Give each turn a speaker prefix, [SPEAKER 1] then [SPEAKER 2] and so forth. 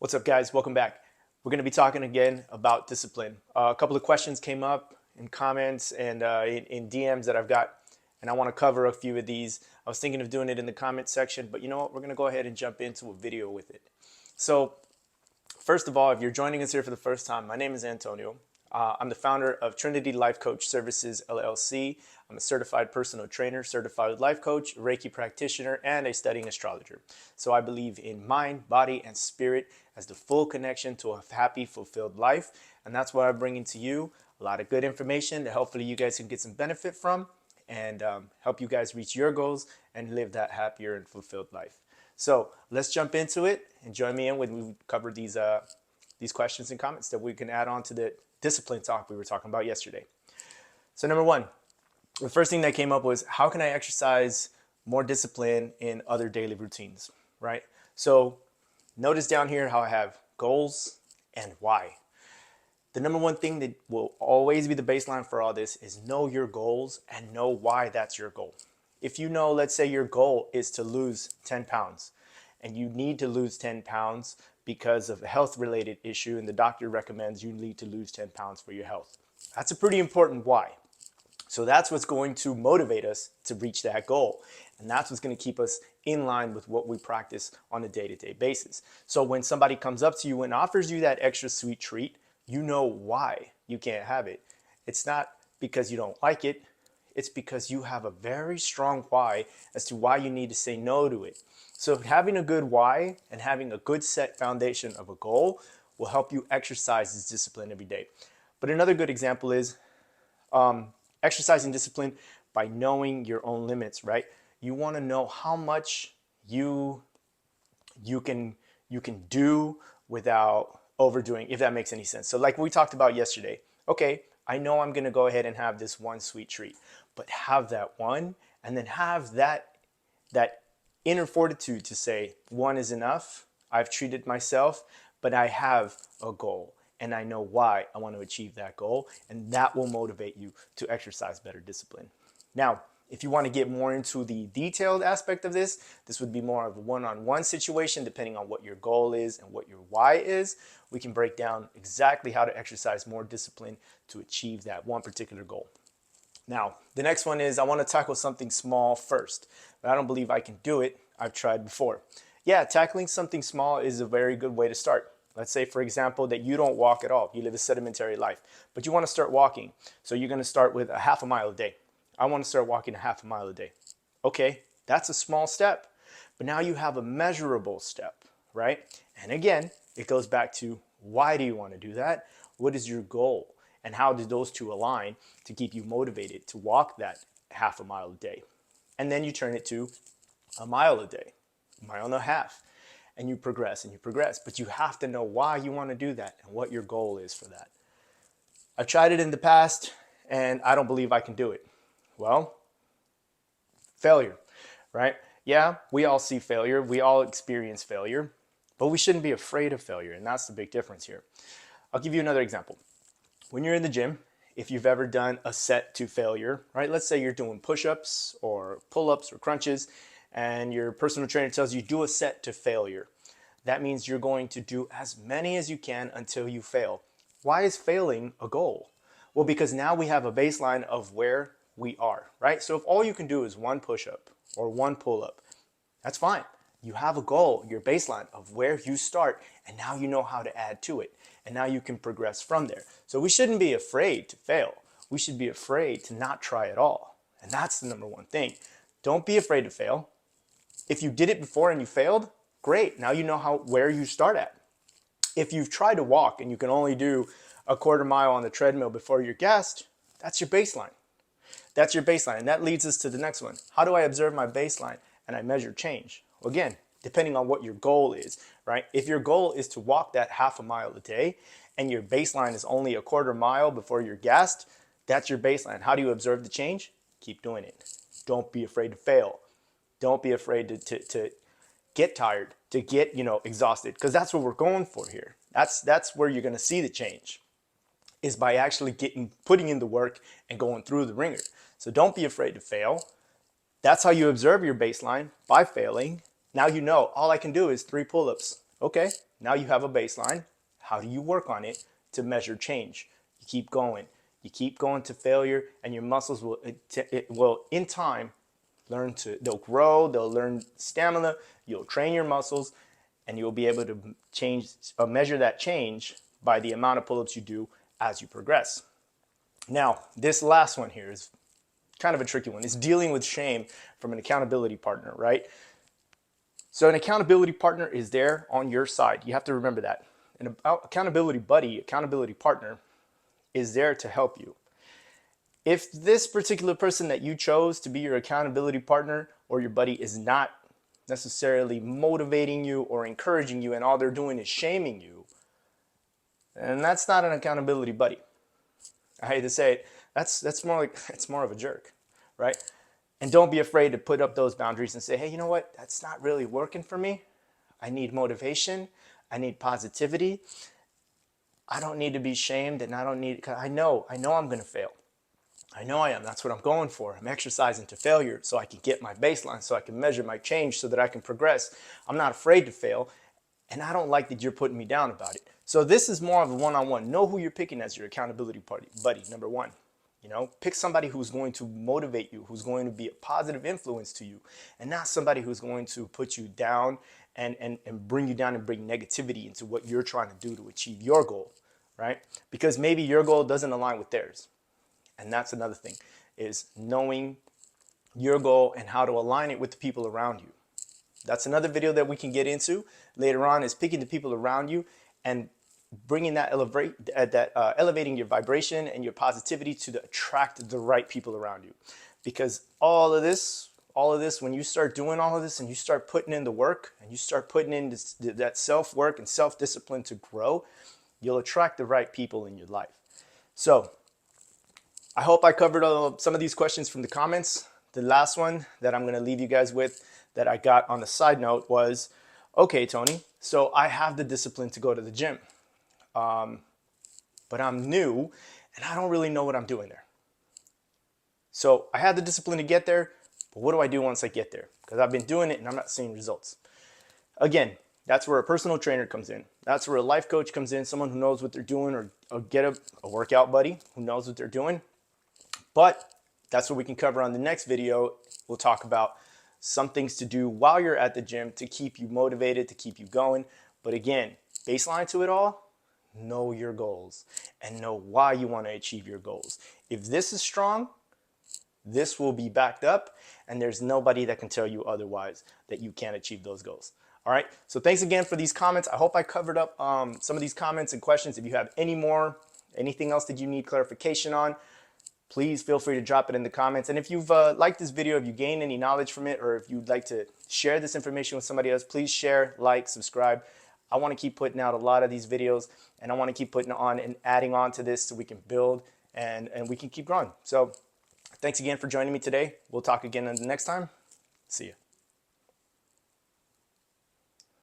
[SPEAKER 1] What's up, guys? Welcome back. We're going to be talking again about discipline. A couple of questions came up in comments and in DMs that I've got, and I want to cover a few of these. I was thinking of doing it in the comment section, but you know what? We're going to go ahead and jump into a video with it. So, first of all, if you're joining us here for the first time, my name is Antonio. I'm the founder of Trinity Life Coach Services, LLC. I'm a certified personal trainer, certified life coach, Reiki practitioner, and a studying astrologer. So I believe in mind, body, and spirit as the full connection to a happy, fulfilled life. And that's what I'm bringing to you. A lot of good information that hopefully you guys can get some benefit from and help you guys reach your goals and live that happier and fulfilled life. So let's jump into it and join me in when we cover these questions and comments that we can add on to the discipline talk we were talking about yesterday. So number one, the first thing that came up was how can I exercise more discipline in other daily routines, right? So notice down here how I have goals and why. The number one thing that will always be the baseline for all this is know your goals and know why that's your goal. If you know, let's say your goal is to lose 10 pounds and you need to lose 10 pounds because of a health related issue and the doctor recommends you need to lose 10 pounds for your health. That's a pretty important why. So that's what's going to motivate us to reach that goal. And that's what's going to keep us in line with what we practice on a day-to-day basis. So when somebody comes up to you and offers you that extra sweet treat, you know why you can't have it. It's not because you don't like it. It's because you have a very strong why as to why you need to say no to it. So having a good why and having a good set foundation of a goal will help you exercise this discipline every day. But another good example is exercising discipline by knowing your own limits, right? You want to know how much you can do without overdoing, if that makes any sense. So like we talked about yesterday, okay, I know I'm going to go ahead and have this one sweet treat, but have that one and then have that inner fortitude to say one is enough. I've treated myself, but I have a goal and I know why I want to achieve that goal, and that will motivate you to exercise better discipline. Now, if you want to get more into the detailed aspect of this, this would be more of a one-on-one situation depending on what your goal is and what your why is. We can break down exactly how to exercise more discipline to achieve that one particular goal. Now, the next one is I want to tackle something small first, but I don't believe I can do it. I've tried before. Yeah, tackling something small is a very good way to start. Let's say, for example, that you don't walk at all. You live a sedentary life, but you want to start walking. So you're going to start with a half a mile a day. I want to start walking a half a mile a day. Okay, that's a small step, but now you have a measurable step, right? And again, it goes back to why do you want to do that? What is your goal? And how do those two align to keep you motivated to walk that half a mile a day? And then you turn it to a mile a day, a mile and a half, and you progress and you progress. But you have to know why you want to do that and what your goal is for that. I've tried it in the past and I don't believe I can do it. Well, failure, right? Yeah, we all see failure. We all experience failure, but we shouldn't be afraid of failure. And that's the big difference here. I'll give you another example. When you're in the gym, if you've ever done a set to failure, right? Let's say you're doing push-ups or pull-ups or crunches, and your personal trainer tells you do a set to failure. That means you're going to do as many as you can until you fail. Why is failing a goal? Well, because now we have a baseline of where we are, right? So if all you can do is one push-up or one pull-up, that's fine. You have a goal, your baseline of where you start, and now you know how to add to it. And now you can progress from there. So we shouldn't be afraid to fail. We should be afraid to not try at all. And that's the number one thing. Don't be afraid to fail. If you did it before and you failed, great. Now you know where you start at. If you've tried to walk and you can only do a quarter mile on the treadmill before you're gassed, that's your baseline. That's your baseline. And that leads us to the next one. How do I observe my baseline and I measure change? Well, again, depending on what your goal is, right? If your goal is to walk that half a mile a day and your baseline is only a quarter mile before you're gassed, that's your baseline. How do you observe the change? Keep doing it. Don't be afraid to fail. Don't be afraid to get tired, to get, exhausted, because that's what we're going for here. That's where you're going to see the change, is by actually putting in the work and going through the ringer. So don't be afraid to fail. That's how you observe your baseline, by failing. Now you know all I can do is 3 pull-ups. Okay, now you have a baseline. How do you work on it to measure change? You keep going. You keep going to failure, and your muscles will in time they'll grow, they'll learn stamina, you'll train your muscles, and you'll be able to measure that change by the amount of pull-ups you do as you progress. Now, this last one here is kind of a tricky one. It's dealing with shame from an accountability partner, right? So an accountability partner is there on your side. You have to remember that. An accountability buddy, accountability partner is there to help you. If this particular person that you chose to be your accountability partner or your buddy is not necessarily motivating you or encouraging you, and all they're doing is shaming you, then that's not an accountability buddy. I hate to say it, that's more like it's more of a jerk, right? And don't be afraid to put up those boundaries and say, hey, you know what? That's not really working for me. I need motivation. I need positivity. I don't need to be shamed, and I don't need, cause I know I'm going to fail. I know I am. That's what I'm going for. I'm exercising to failure so I can get my baseline, so I can measure my change, so that I can progress. I'm not afraid to fail, and I don't like that you're putting me down about it. So this is more of a one-on-one. Know who you're picking as your accountability buddy, number one. You know, pick somebody who's going to motivate you, who's going to be a positive influence to you, and not somebody who's going to put you down and bring you down and bring negativity into what you're trying to do to achieve your goal, right? Because maybe your goal doesn't align with theirs. And that's another thing, is knowing your goal and how to align it with the people around you. That's another video that we can get into later on, is picking the people around you and bringing that elevating your vibration and your positivity to attract the right people around you. Because all of this, when you start doing all of this and you start putting in the work and you start putting in that self-work and self-discipline to grow, you'll attract the right people in your life. So I hope I covered some of these questions from the comments. The last one that I'm going to leave you guys with that I got on the side note was, okay, Tony, so I have the discipline to go to the gym, but I'm new and I don't really know what I'm doing there. So I have the discipline to get there, but what do I do once I get there? Because I've been doing it and I'm not seeing results. Again, that's where a personal trainer comes in. That's where a life coach comes in, someone who knows what they're doing, or get a workout buddy who knows what they're doing. But that's what we can cover on the next video. We'll talk about some things to do while you're at the gym to keep you motivated, to keep you going. But again, baseline to it all, know your goals and know why you want to achieve your goals. If this is strong, this will be backed up, and there's nobody that can tell you otherwise that you can't achieve those goals. All right, so thanks again for these comments. I hope I covered up some of these comments and questions. If you have any more, anything else that you need clarification on, please feel free to drop it in the comments. And if you've liked this video, if you gained any knowledge from it, or if you'd like to share this information with somebody else, please share, like, subscribe. I want to keep putting out a lot of these videos, and I want to keep putting on and adding on to this so we can build and we can keep growing. So thanks again for joining me today. We'll talk again the next time. See you.